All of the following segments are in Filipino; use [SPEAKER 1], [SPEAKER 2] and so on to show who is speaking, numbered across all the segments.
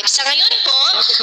[SPEAKER 1] Sa ngayon po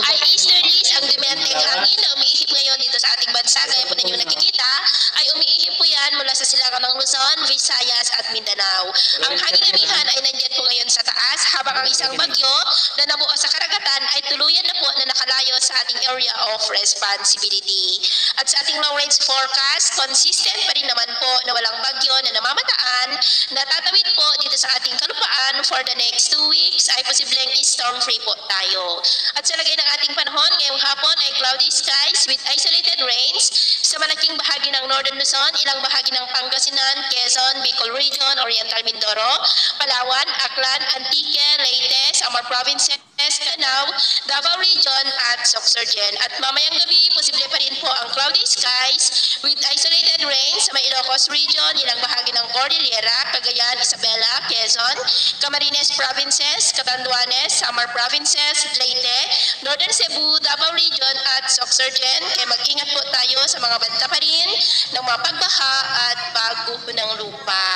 [SPEAKER 1] ay easterlies ang demanding hangin na umiihip ngayon dito sa ating bansa. Gaya po ninyo nakikita ay umiihip po yan mula sa silangan ng Luzon, Visayas at Mindanao. Ang hangin amihan ay nandyan po ngayon sa taas habang ang isang bagyo na nabuo sa karagatan ay tuluyan na po na nakalayo sa ating area of responsibility. At sa ating long range forecast, consistent pa rin naman po na walang bagyo na namamataan na tatawid po dito sa ating kalupaan for the next 2 weeks ay posibleng storm free po tayo. At sa lagay ng ating panahon, ngayong hapon ay cloudy skies with isolated rains sa malaking bahagi ng Northern Luzon, ilang bahagi ng Pangasinan, Quezon, Bicol Region, Oriental Mindoro, Palawan, Aklan, Antique, Leyte, Samar Provinces, Canao, Davao Region at Sorsogon. At mamayang gabi, posible pa rin po ang cloudy skies with isolated rains sa may Ilocos Region, ilang bahagi ng Cordillera, Cagayan, Isabela, Quezon, Camarines Provinces, Catanduanes, Samar Provinces, Leyte, Northern Cebu, Davao Region at Sorsogon. Kaya mag-ingat po tayo sa mga banta pa rin ng mga pagbaha at pagguho ng lupa.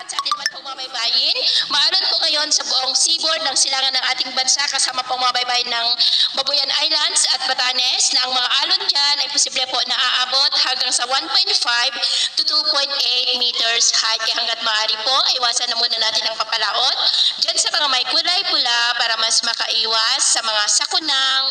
[SPEAKER 1] Sa atin naman pong mga baybayin, maalon po ngayon sa buong seaboard ng silangan ng ating bansa kasama pong mga baybayin ng Babuyan Islands at Batanes na ang mga alon dyan ay posible po na aabot hanggang sa 1.5 to 2.8 meters high. Kaya hanggat maaari po, iwasan na muna natin ang papalaot dyan sa mga may kulay pula para mas makaiwas sa mga sakunang